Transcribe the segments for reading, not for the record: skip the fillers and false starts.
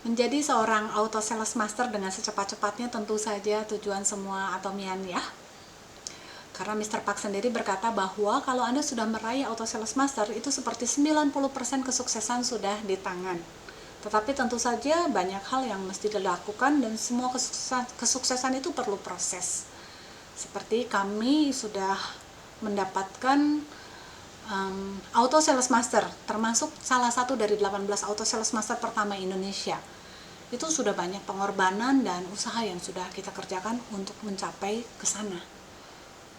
Menjadi seorang auto sales master dengan secepat-cepatnya tentu saja tujuan semua atomian ya. Karena Mr. Park sendiri berkata bahwa kalau Anda sudah meraih auto sales master itu seperti 90% kesuksesan sudah di tangan. Tetapi tentu saja banyak hal yang mesti dilakukan dan semua kesuksesan itu perlu proses. Seperti kami sudah mendapatkan auto sales master, termasuk salah satu dari 18 auto sales master pertama Indonesia. Itu sudah banyak pengorbanan dan usaha yang sudah kita kerjakan untuk mencapai ke sana.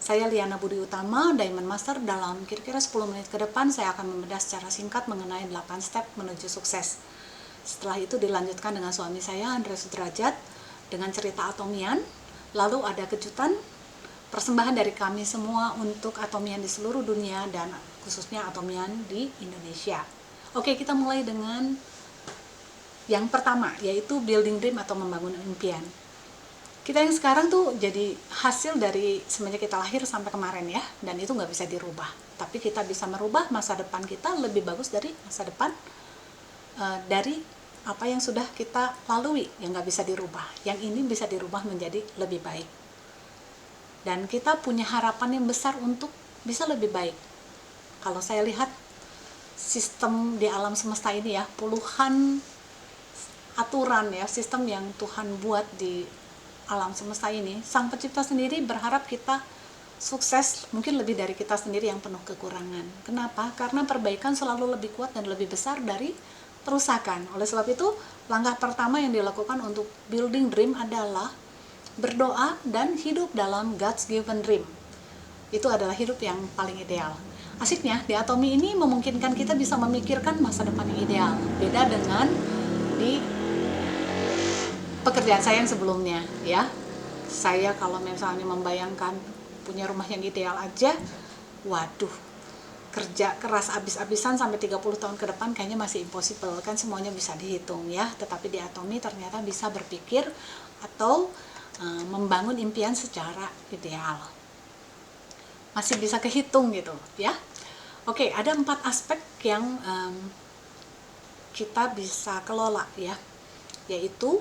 Saya Liana Budi Utama, Diamond Master. Dalam kira-kira 10 menit ke depan saya akan membedah secara singkat mengenai 8 step menuju sukses. Setelah itu dilanjutkan dengan suami saya Andre Sudrajat dengan cerita atomian. Lalu ada kejutan persembahan dari kami semua untuk atomian di seluruh dunia dan khususnya atomian di Indonesia. Oke, kita mulai dengan yang pertama, yaitu building dream atau membangun impian. Kita yang sekarang tuh jadi hasil dari semenjak kita lahir sampai kemarin ya, dan itu nggak bisa dirubah. Tapi kita bisa merubah masa depan kita lebih bagus dari masa depan dari apa yang sudah kita lalui yang nggak bisa dirubah. Yang ini bisa dirubah menjadi lebih baik. Dan kita punya harapan yang besar untuk bisa lebih baik. Kalau saya lihat sistem di alam semesta ini ya, puluhan aturan ya, sistem yang Tuhan buat di alam semesta ini, Sang Pencipta sendiri berharap kita sukses mungkin lebih dari kita sendiri yang penuh kekurangan. Kenapa? Karena perbaikan selalu lebih kuat dan lebih besar dari perusakan. Oleh sebab itu, langkah pertama yang dilakukan untuk building dream adalah berdoa dan hidup dalam God's given dream. Itu adalah hidup yang paling ideal. Asiknya, di Atomi ini memungkinkan kita bisa memikirkan masa depan yang ideal. Beda dengan di pekerjaan saya yang sebelumnya ya. Saya kalau misalnya membayangkan punya rumah yang ideal aja, waduh, kerja keras abis-abisan sampai 30 tahun ke depan kayaknya masih impossible, kan semuanya bisa dihitung ya. Tetapi di Atomi ternyata bisa berpikir atau membangun impian secara ideal, masih bisa kehitung gitu ya. Oke, ada 4 aspek yang kita bisa kelola ya, yaitu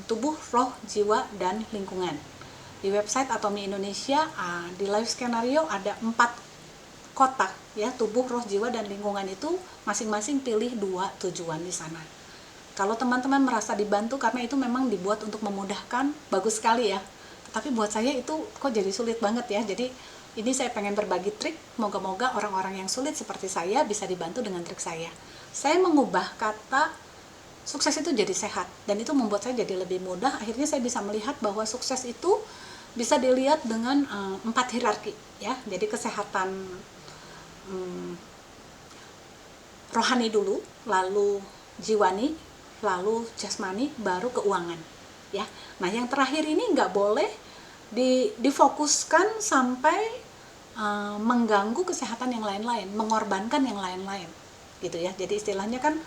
tubuh, roh, jiwa, dan lingkungan. Di website Atomi Indonesia di live skenario ada 4 kotak ya, tubuh, roh, jiwa, dan lingkungan. Itu masing-masing pilih 2 tujuan di sana. Kalau teman-teman merasa dibantu karena itu memang dibuat untuk memudahkan, bagus sekali ya. Tapi buat saya itu kok jadi sulit banget ya. Jadi ini saya pengen berbagi trik, moga-moga orang-orang yang sulit seperti saya bisa dibantu dengan trik saya. Saya mengubah kata sukses itu jadi sehat, dan itu membuat saya jadi lebih mudah. Akhirnya saya bisa melihat bahwa sukses itu bisa dilihat dengan 4 hierarki ya. Jadi kesehatan rohani dulu, lalu jiwani, lalu jasmani, baru keuangan ya. Nah, yang terakhir ini nggak boleh difokuskan sampai mengganggu kesehatan yang lain-lain, mengorbankan yang lain-lain gitu ya. Jadi istilahnya kan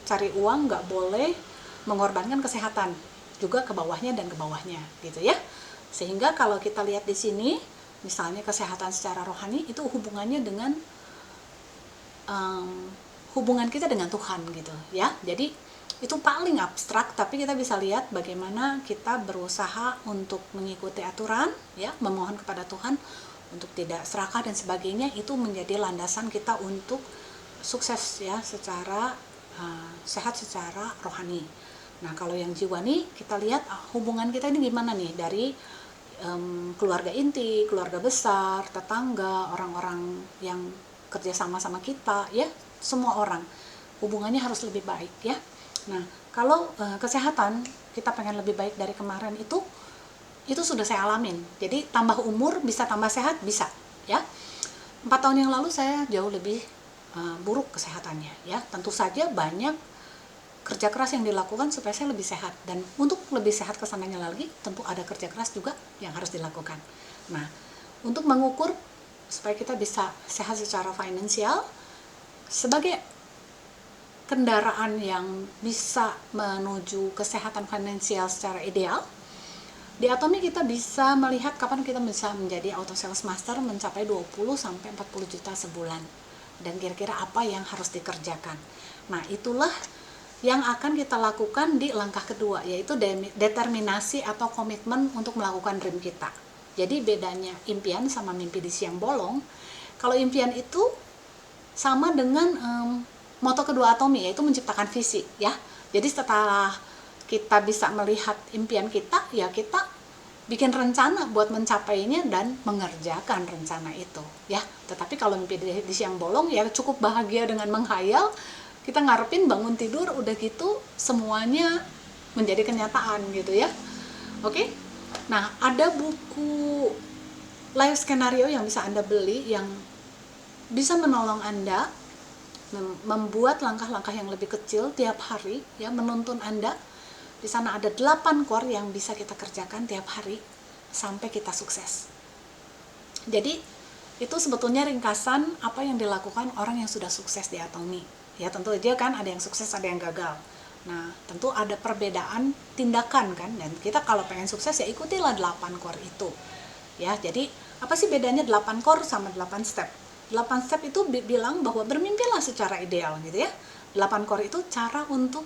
cari uang nggak boleh mengorbankan kesehatan, juga ke bawahnya dan ke bawahnya gitu ya. Sehingga kalau kita lihat di sini, misalnya kesehatan secara rohani itu hubungannya dengan hubungan kita dengan Tuhan gitu ya. Jadi itu paling abstrak, tapi kita bisa lihat bagaimana kita berusaha untuk mengikuti aturan ya, memohon kepada Tuhan untuk tidak serakah dan sebagainya. Itu menjadi landasan kita untuk sukses ya, secara sehat secara rohani. Nah, kalau yang jiwani kita lihat hubungan kita ini gimana nih, dari keluarga inti, keluarga besar, tetangga, orang-orang yang kerja sama kita ya, semua orang hubungannya harus lebih baik ya. Nah, kalau kesehatan kita pengen lebih baik dari kemarin, itu sudah saya alamin. Jadi tambah umur bisa tambah sehat, bisa ya. 4 tahun yang lalu saya jauh lebih buruk kesehatannya ya. Tentu saja banyak kerja keras yang dilakukan supaya saya lebih sehat, dan untuk lebih sehat kesananya lagi tentu ada kerja keras juga yang harus dilakukan. Nah, untuk mengukur supaya kita bisa sehat secara finansial, sebagai kendaraan yang bisa menuju kesehatan finansial secara ideal, di Atomi kita bisa melihat kapan kita bisa menjadi auto sales master mencapai 20-40 juta sebulan, dan kira-kira apa yang harus dikerjakan. Nah, itulah yang akan kita lakukan di langkah kedua, yaitu determinasi atau komitmen untuk melakukan dream kita. Jadi bedanya impian sama mimpi di siang bolong, kalau impian itu sama dengan moto kedua Atomi, yaitu menciptakan visi ya. Jadi setelah kita bisa melihat impian kita, ya kita bikin rencana buat mencapainya dan mengerjakan rencana itu ya. Tetapi kalau mimpi di siang bolong ya cukup bahagia dengan menghayal, kita ngarepin bangun tidur udah gitu semuanya menjadi kenyataan gitu ya. Oke. Nah, ada buku life scenario yang bisa Anda beli yang bisa menolong Anda membuat langkah-langkah yang lebih kecil tiap hari ya, menuntun Anda. Di sana ada 8 core yang bisa kita kerjakan tiap hari sampai kita sukses. Jadi itu sebetulnya ringkasan apa yang dilakukan orang yang sudah sukses di Atomi. Ya tentu aja kan ada yang sukses, ada yang gagal. Nah tentu ada perbedaan tindakan kan, dan kita kalau pengen sukses ya ikutilah 8 core itu. Ya jadi apa sih bedanya 8 core sama 8 step? 8 step itu bilang bahwa bermimpilah secara ideal gitu ya. 8 core itu cara untuk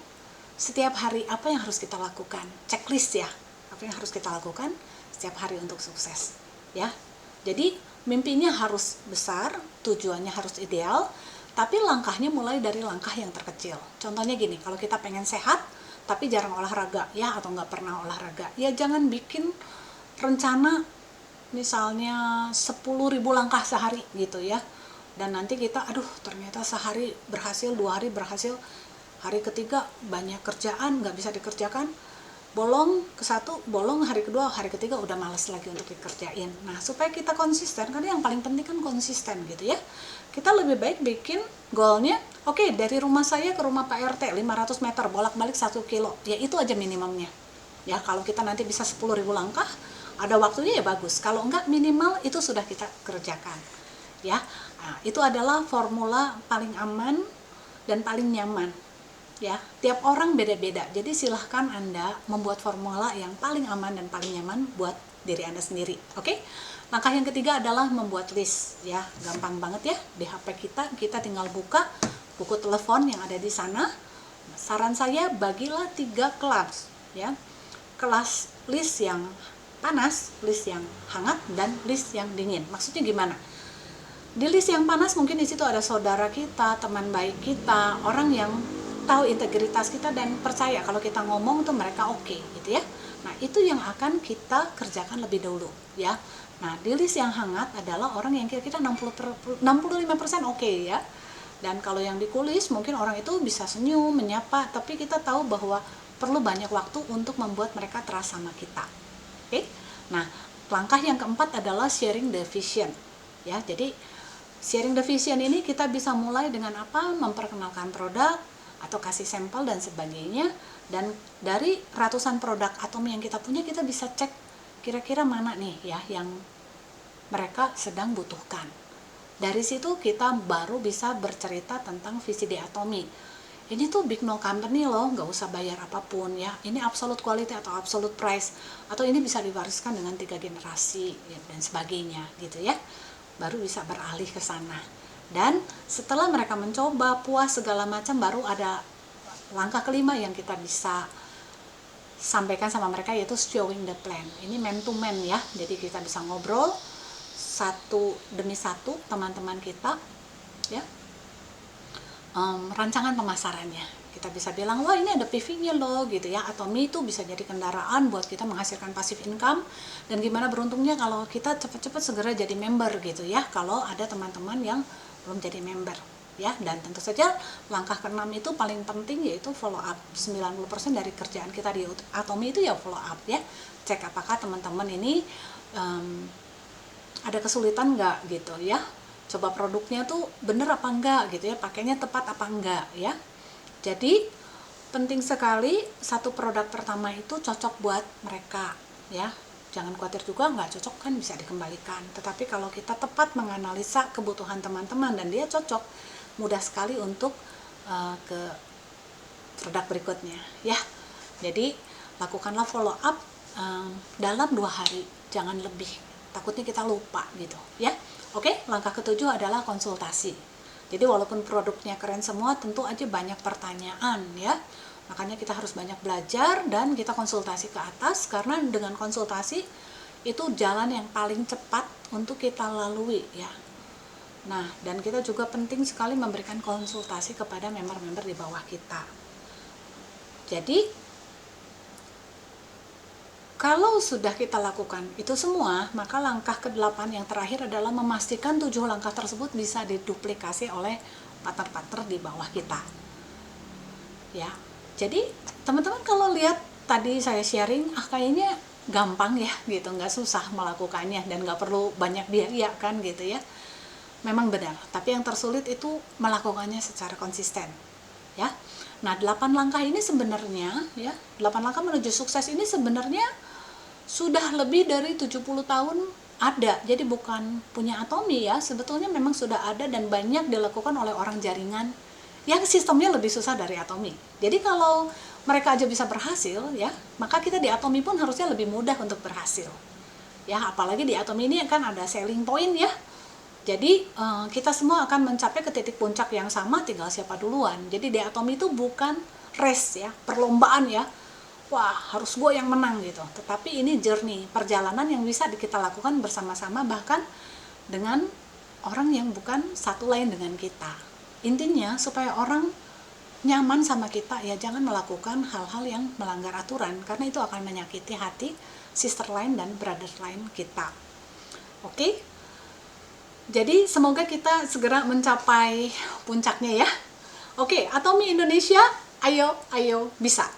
setiap hari apa yang harus kita lakukan, checklist ya, apa yang harus kita lakukan setiap hari untuk sukses ya. Jadi mimpinya harus besar, tujuannya harus ideal, tapi langkahnya mulai dari langkah yang terkecil. Contohnya gini, kalau kita pengen sehat tapi jarang olahraga ya, atau nggak pernah olahraga, ya jangan bikin rencana misalnya 10.000 langkah sehari gitu ya, dan nanti kita ternyata sehari berhasil, 2 hari berhasil, hari ketiga banyak kerjaan nggak bisa dikerjakan, bolong ke 1, bolong hari kedua, hari ketiga udah males lagi untuk dikerjain. Nah supaya kita konsisten, karena yang paling penting kan konsisten gitu ya, kita lebih baik bikin goalnya oke, dari rumah saya ke rumah Pak RT 500 meter bolak-balik 1 kilo, ya itu aja minimumnya ya. Kalau kita nanti bisa 10.000 langkah, ada waktunya ya bagus, kalau enggak minimal itu sudah kita kerjakan ya. Nah, itu adalah formula paling aman dan paling nyaman ya. Tiap orang beda-beda, jadi silahkan Anda membuat formula yang paling aman dan paling nyaman buat diri Anda sendiri. Oke. Langkah yang ketiga adalah membuat list ya. Gampang banget ya, di HP kita tinggal buka buku telepon yang ada di sana. Saran saya bagilah 3 kelas ya. Kelas list yang panas, list yang hangat, dan list yang dingin. Maksudnya gimana? Di list yang panas mungkin di situ ada saudara kita, teman baik kita, orang yang tahu integritas kita dan percaya kalau kita ngomong tuh mereka oke gitu ya. Nah itu yang akan kita kerjakan lebih dulu ya. Nah di list yang hangat adalah orang yang kira-kira 65% oke ya. Dan kalau yang ditulis mungkin orang itu bisa senyum, menyapa, tapi kita tahu bahwa perlu banyak waktu untuk membuat mereka terasa sama kita. Oke. Nah langkah yang keempat adalah sharing the vision ya. Jadi sharing the vision ini kita bisa mulai dengan apa? Memperkenalkan produk atau kasih sampel dan sebagainya, dan dari ratusan produk Atomi yang kita punya, kita bisa cek kira-kira mana nih ya yang mereka sedang butuhkan. Dari situ kita baru bisa bercerita tentang visi di Atomi. Ini tuh big no company loh, nggak usah bayar apapun ya, ini absolute quality atau absolute price, atau ini bisa diwariskan dengan 3 generasi ya, dan sebagainya gitu ya. Baru bisa beralih ke sana. Dan setelah mereka mencoba puas segala macam, baru ada langkah kelima yang kita bisa sampaikan sama mereka, yaitu showing the plan. Ini man to man ya, jadi kita bisa ngobrol satu demi satu teman-teman kita ya, rancangan pemasarannya. Kita bisa bilang, wah ini ada PV-nya loh gitu ya, Atomi itu bisa jadi kendaraan buat kita menghasilkan passive income, dan gimana beruntungnya kalau kita cepat-cepat segera jadi member gitu ya, kalau ada teman-teman yang belum jadi member ya. Dan tentu saja langkah ke-6 itu paling penting, yaitu follow up. 90% dari kerjaan kita di Atomi itu ya follow up ya, cek apakah teman-teman ini ada kesulitan nggak gitu ya, coba produknya tuh bener apa enggak gitu ya, pakainya tepat apa enggak ya. Jadi penting sekali satu produk pertama itu cocok buat mereka ya. Jangan khawatir juga nggak cocok kan bisa dikembalikan. Tetapi kalau kita tepat menganalisa kebutuhan teman-teman dan dia cocok, mudah sekali untuk ke produk berikutnya ya. Jadi lakukanlah follow up dalam 2 hari, jangan lebih. Takutnya kita lupa gitu ya. Oke, langkah ke-7 adalah konsultasi. Jadi walaupun produknya keren semua, tentu aja banyak pertanyaan ya. Makanya kita harus banyak belajar dan kita konsultasi ke atas, karena dengan konsultasi itu jalan yang paling cepat untuk kita lalui ya. Nah, dan kita juga penting sekali memberikan konsultasi kepada member-member di bawah kita. Jadi, kalau sudah kita lakukan itu semua, maka langkah ke-8 yang terakhir adalah memastikan 7 langkah tersebut bisa diduplikasi oleh partner-partner di bawah kita. Ya, jadi teman-teman kalau lihat tadi saya sharing, kayaknya gampang ya gitu, nggak susah melakukannya dan nggak perlu banyak biaya kan gitu ya. Memang benar, tapi yang tersulit itu melakukannya secara konsisten ya. Nah, 8 langkah ini sebenarnya ya, 8 langkah menuju sukses ini sebenarnya sudah lebih dari 70 tahun ada. Jadi bukan punya Atomy ya, sebetulnya memang sudah ada dan banyak dilakukan oleh orang jaringan yang sistemnya lebih susah dari Atomy. Jadi kalau mereka aja bisa berhasil ya, maka kita di Atomy pun harusnya lebih mudah untuk berhasil. Ya, apalagi di Atomy ini kan ada selling point ya. Jadi kita semua akan mencapai ke titik puncak yang sama, tinggal siapa duluan. Jadi di Atomy itu bukan race ya, perlombaan ya. Wah, harus gue yang menang gitu. Tetapi ini journey, perjalanan yang bisa kita lakukan bersama-sama, bahkan dengan orang yang bukan satu lain dengan kita. Intinya supaya orang nyaman sama kita ya, jangan melakukan hal-hal yang melanggar aturan, karena itu akan menyakiti hati sister lain dan brother lain kita. Oke? Jadi semoga kita segera mencapai puncaknya ya. Oke, Atomy Indonesia, ayo bisa.